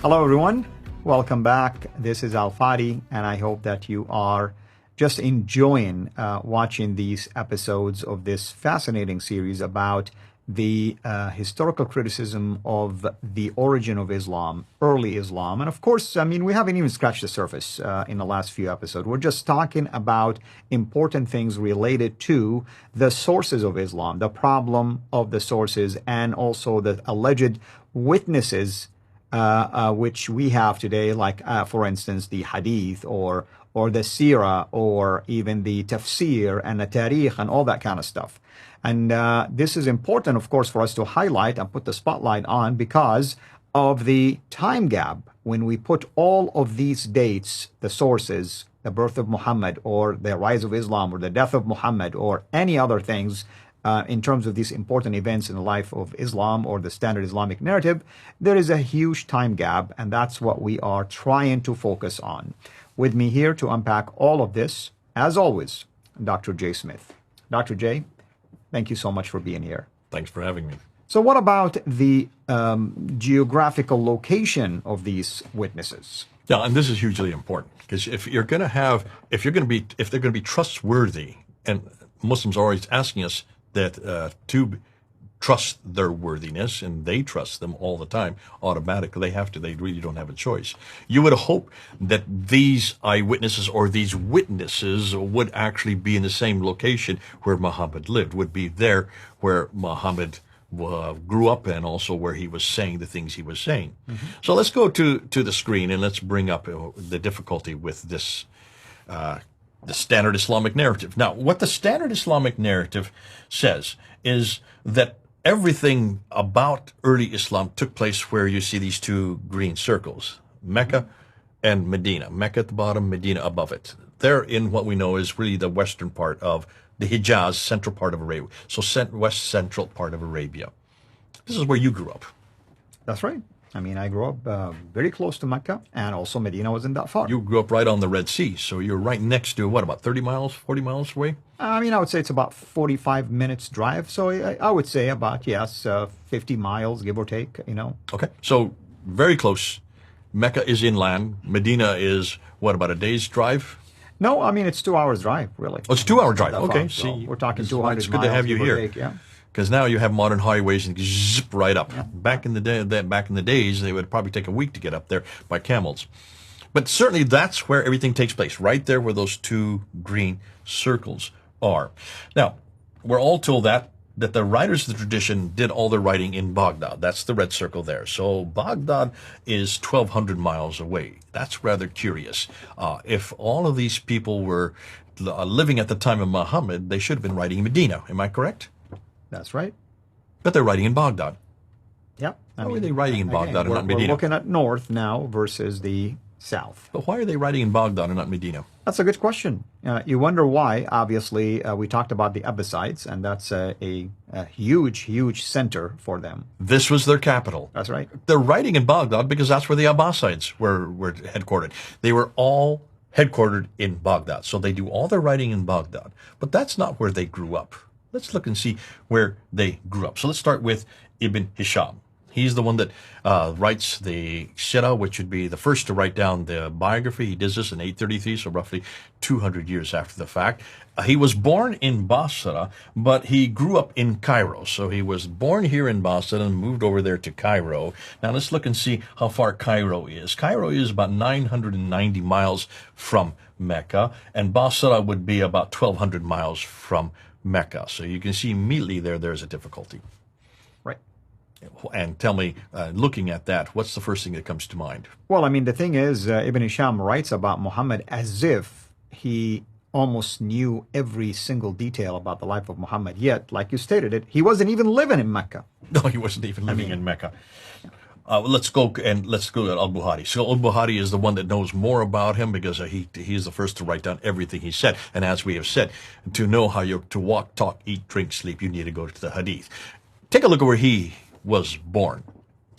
Hello everyone, welcome back. This is Fadi, and I hope that you are just enjoying watching these episodes of this fascinating series about the historical criticism of the origin of Islam, early Islam. And of course, I mean, we haven't even scratched the surface in the last few episodes. We're just talking about important things related to the sources of Islam, the problem of the sources, and also the alleged witnesses which we have today, like, for instance, the hadith or the CIRA or even the tafsir and the tarikh and all that kind of stuff. And this is important, of course, for us to highlight and put the spotlight on because of the time gap when we put all of these dates, the sources, the birth of Muhammad or the rise of Islam or the death of Muhammad or any other things in terms of these important events in the life of Islam or the standard Islamic narrative, there is a huge time gap, and that's what we are trying to focus on. With me here to unpack all of this, as always, Dr. J. Smith. Dr. J, thank you so much for being here. Thanks for having me. So what about the geographical location of these witnesses? Yeah, and this is hugely important because if they're going to be trustworthy, and Muslims are always asking us that to trust their worthiness, and they trust them all the time automatically. They really don't have a choice. You would hope that these eyewitnesses or these witnesses would actually be in the same location where Muhammad lived, would be there where Muhammad grew up and also where he was saying the things he was saying. Mm-hmm. So let's go to the screen and let's bring up the difficulty with this the standard Islamic narrative. Now, what the standard Islamic narrative says is that everything about early Islam took place where you see these two green circles, Mecca and Medina. Mecca at the bottom, Medina above it. They're in what we know is really the western part of the Hijaz, central part of Arabia. So west central part of Arabia. This is where you grew up. That's right. I mean, I grew up very close to Mecca, and also Medina wasn't that far. You grew up right on the Red Sea, so you're right next to, what, about 30 miles, 40 miles away? I mean, I would say it's about 45 minutes drive, so I would say about, yes, 50 miles, give or take, you know. Okay, so very close. Mecca is inland. Medina is, what, about a day's drive? No, I mean, it's 2 hours drive, really. Oh, it's a 2 hour drive. Okay, so see. We're talking 200 miles. It's good to have you here. Take, yeah. Because now you have modern highways and zip right up. Yeah. Back in the days, they would probably take a week to get up there by camels. But certainly that's where everything takes place, right there where those two green circles are. Now, we're all told that the writers of the tradition did all their writing in Baghdad. That's the red circle there. So Baghdad is 1,200 miles away. That's rather curious. If all of these people were living at the time of Muhammad, they should have been writing in Medina. Am I correct? That's right. But they're writing in Baghdad. Yep. Why are they writing in Baghdad and not Medina? We're looking at north now versus the south. But why are they writing in Baghdad and not Medina? That's a good question. You wonder why. Obviously, we talked about the Abbasides, and that's a huge, huge center for them. This was their capital. That's right. They're writing in Baghdad because that's where the Abbasides were headquartered. They were all headquartered in Baghdad. So they do all their writing in Baghdad. But that's not where they grew up. Let's look and see where they grew up. So let's start with Ibn Hisham. He's the one that writes the CIRA, which would be the first to write down the biography. He does this in 833, so roughly 200 years after the fact. He was born in Basra, but he grew up in Cairo. So he was born here in Basra and moved over there to Cairo. Now let's look and see how far Cairo is. Cairo is about 990 miles from Mecca, and Basra would be about 1,200 miles from Mecca. So you can see immediately there's a difficulty. Right. And tell me, looking at that, what's the first thing that comes to mind? Well, I mean, the thing is, Ibn Hisham writes about Muhammad as if he almost knew every single detail about the life of Muhammad. Yet, like you stated it, he wasn't even living in Mecca. No, he wasn't even living in Mecca. Let's go at Al-Bukhari. So Al-Bukhari is the one that knows more about him because he's the first to write down everything he said. And as we have said, to know how you're to walk, talk, eat, drink, sleep, you need to go to the Hadith. Take a look at where he was born.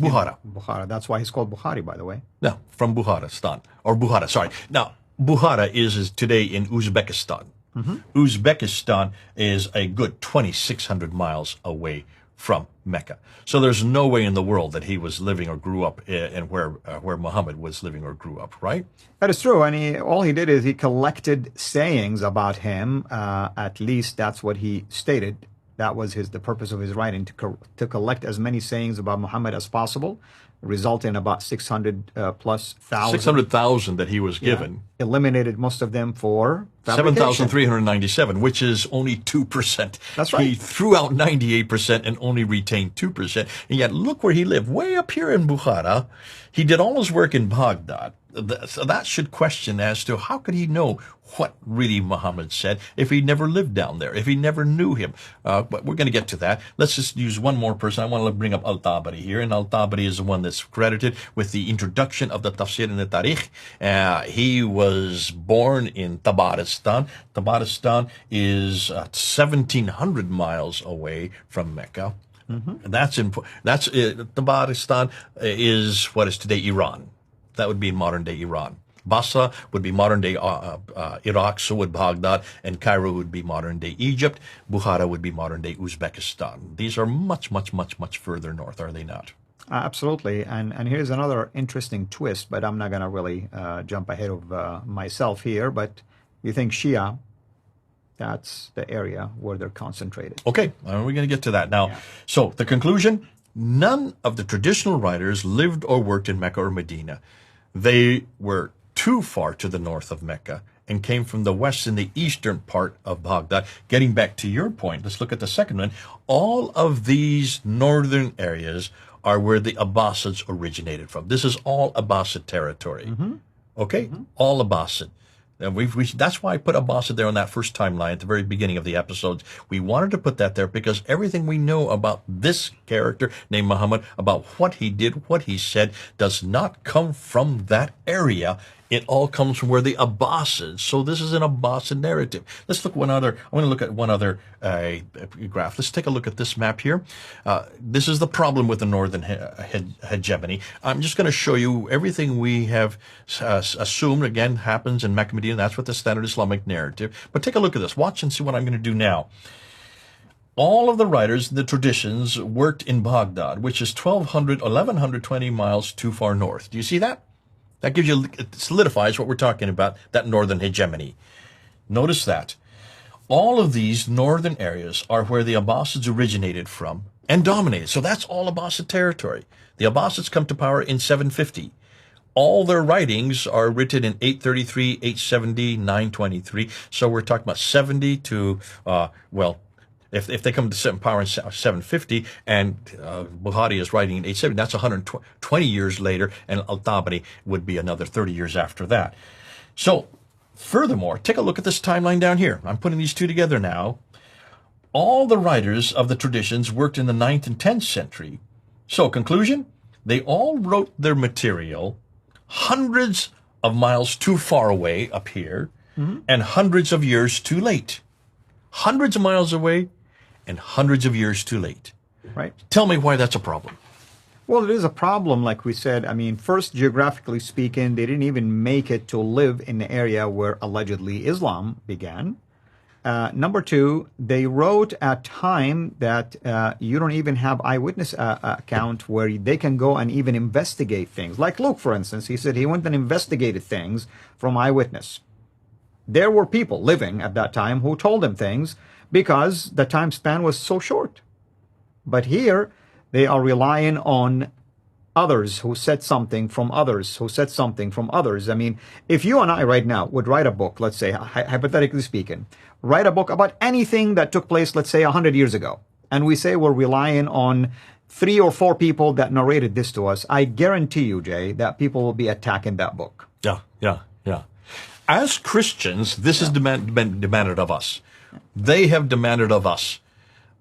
Bukhara. Bukhara. That's why he's called Bukhari, by the way. No, from Bukharistan. Or Bukhara, sorry. Now, Bukhara is today in Uzbekistan. Mm-hmm. Uzbekistan is a good 2,600 miles away from Mecca. So there's no way in the world that he was living or grew up in where Muhammad was living or grew up, right? That is true. And all he did is he collected sayings about him. At least that's what he stated. That was the purpose of his writing, to collect as many sayings about Muhammad as possible, resulting in about 600 plus thousand. 600,000 that he was given. Eliminated most of them for fabrication. 7,397, which is only 2%. That's right. He threw out 98% and only retained 2%. And yet look where he lived, way up here in Bukhara. He did all his work in Baghdad. So that should question as to how could he know what really Muhammad said if he never lived down there, if he never knew him. But we're going to get to that. Let's just use one more person. I want to bring up Al-Tabari here, and Al-Tabari is the one that's credited with the introduction of the Tafsir and the Tarikh. He was born in Tabaristan. Tabaristan is 1,700 miles away from Mecca. Mm-hmm. Tabaristan is what is today Iran. That would be in modern-day Iran. Basra would be modern-day Iraq, so would Baghdad, and Cairo would be modern-day Egypt. Bukhara would be modern-day Uzbekistan. These are much, much, much, much further north, are they not? Absolutely. And here's another interesting twist, but I'm not going to really jump ahead of myself here, but you think Shia, that's the area where they're concentrated. Okay, we're going to get to that now. Yeah. So the conclusion, none of the traditional writers lived or worked in Mecca or Medina. They were too far to the north of Mecca and came from the west and the eastern part of Baghdad. Getting back to your point, let's look at the second one. All of these northern areas are where the Abbasids originated from. This is all Abbasid territory. Mm-hmm. Okay? Mm-hmm. All Abbasid. And that's why I put Abbasid there on that first timeline at the very beginning of the episodes. We wanted to put that there because everything we know about this character named Muhammad, about what he did, what he said, does not come from that area. It all comes from where the Abbasids. So this is an Abbasid narrative. Let's look I want to look at one other graph. Let's take a look at this map here. This is the problem with the northern hegemony. I'm just going to show you everything we have assumed, again, happens in Mecca, Medina. That's what the standard Islamic narrative. But take a look at this. Watch and see what I'm going to do now. All of the writers, the traditions, worked in Baghdad, which is 1,120 miles too far north. Do you see that? That gives you, it solidifies what we're talking about, that northern hegemony. Notice that. All of these northern areas are where the Abbasids originated from and dominated. So that's all Abbasid territory. The Abbasids come to power in 750. All their writings are written in 833, 870, 923. So we're talking about 70 to, if they come to power in 750 and Bukhari is writing in 870, that's 120 years later, and Al-Tabari would be another 30 years after that. So, furthermore, take a look at this timeline down here. I'm putting these two together now. All the writers of the traditions worked in the 9th and 10th century. So, conclusion, they all wrote their material hundreds of miles too far away up here, mm-hmm. and hundreds of years too late. Hundreds of miles away and hundreds of years too late. Right. Tell me why that's a problem. Well, it is a problem, like we said. I mean, first, geographically speaking, they didn't even make it to live in the area where allegedly Islam began. Number two, they wrote at time that you don't even have eyewitness account where they can go and even investigate things. Like Luke, for instance, he said he went and investigated things from eyewitness. There were people living at that time who told him things because the time span was so short. But here, they are relying on others who said something from others, who said something from others. I mean, if you and I right now would write a book, let's say, hypothetically speaking, write a book about anything that took place, let's say, 100 years ago, and we say we're relying on 3 or 4 people that narrated this to us, I guarantee you, Jay, that people will be attacking that book. Yeah. As Christians, this is demanded of us. They have demanded of us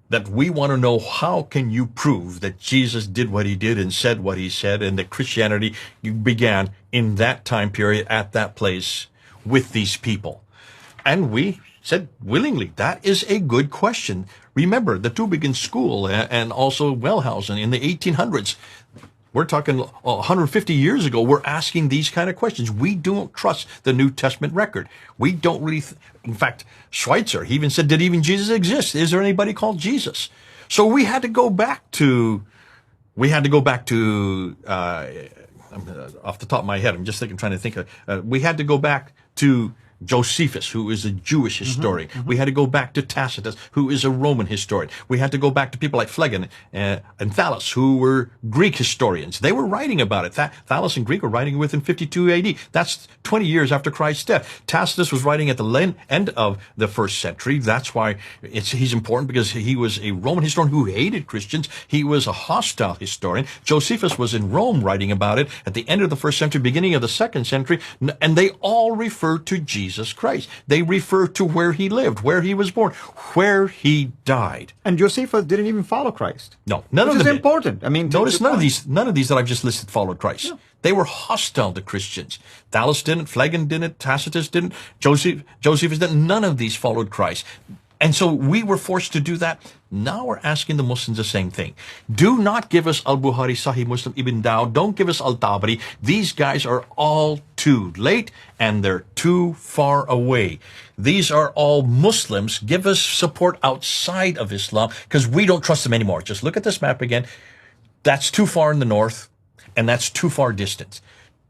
that we want to know, how can you prove that Jesus did what he did and said what he said, and that Christianity began in that time period at that place with these people? And we said willingly, that is a good question. Remember, the Tübingen School and also Wellhausen in the 1800s, we're talking 150 years ago, we're asking these kind of questions. We don't trust the New Testament record. We don't really, in fact, Schweitzer, he even said, did even Jesus exist? Is there anybody called Jesus? So we had to go back to, off the top of my head, I'm just trying to think of, we had to go back to Josephus, who is a Jewish historian. We had to go back to Tacitus, who is a Roman historian. We had to go back to people like Phlegon and Thallus, who were Greek historians. They were writing about it. Thallus and Greek were writing within 52 AD. That's 20 years after Christ's death. Tacitus was writing at the end of the first century. That's why he's important, because he was a Roman historian who hated Christians. He was a hostile historian. Josephus was in Rome writing about it at the end of the first century, beginning of the second century, and they all refer to Jesus Christ. They refer to where he lived, where he was born, where he died. And Josephus didn't even follow Christ. No, none of them. Which is important. I mean, notice none of these that I've just listed followed Christ. Yeah. They were hostile to Christians. Thallus didn't, Phlegon didn't, Tacitus didn't, Josephus didn't. None of these followed Christ. And so we were forced to do that. Now we're asking the Muslims the same thing. Do not give us Al-Bukhari, Sahih Muslim, Ibn Dawud. Don't give us Al-Tabari. These guys are all too late and they're too far away. These are all Muslims. Give us support outside of Islam, because we don't trust them anymore. Just look at this map again. That's too far in the north, and that's too far distant.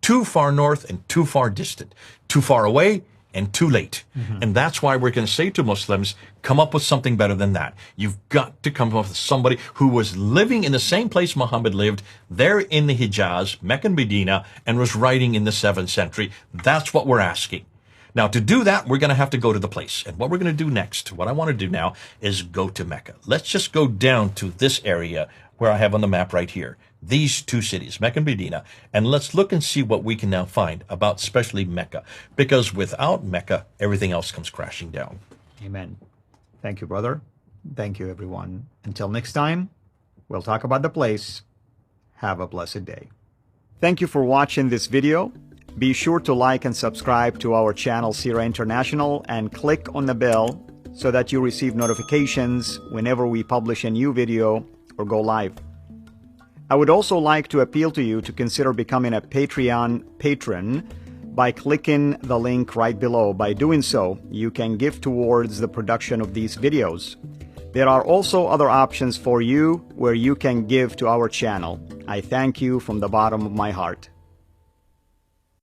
Too far north and too far distant. Too far away and too late. And that's why we're going to say to Muslims, come up with something better than that. You've got to come up with somebody who was living in the same place Muhammad lived, there in the Hijaz, Mecca and Medina, and was writing in the 7th century. That's what we're asking. Now, to do that, we're going to have to go to the place. And what we're going to do next, what I want to do now, is go to Mecca. Let's just go down to this area where I have on the map right here. These two cities, Mecca and Medina, and let's look and see what we can now find about especially Mecca, because without Mecca, everything else comes crashing down. Amen. Thank you, brother. Thank you, everyone. Until next time, we'll talk about the place. Have a blessed day. Thank you for watching this video. Be sure to like and subscribe to our channel, CIRA International, and click on the bell so that you receive notifications whenever we publish a new video or go live. I would also like to appeal to you to consider becoming a Patreon patron by clicking the link right below. By doing so, you can give towards the production of these videos. There are also other options for you where you can give to our channel. I thank you from the bottom of my heart.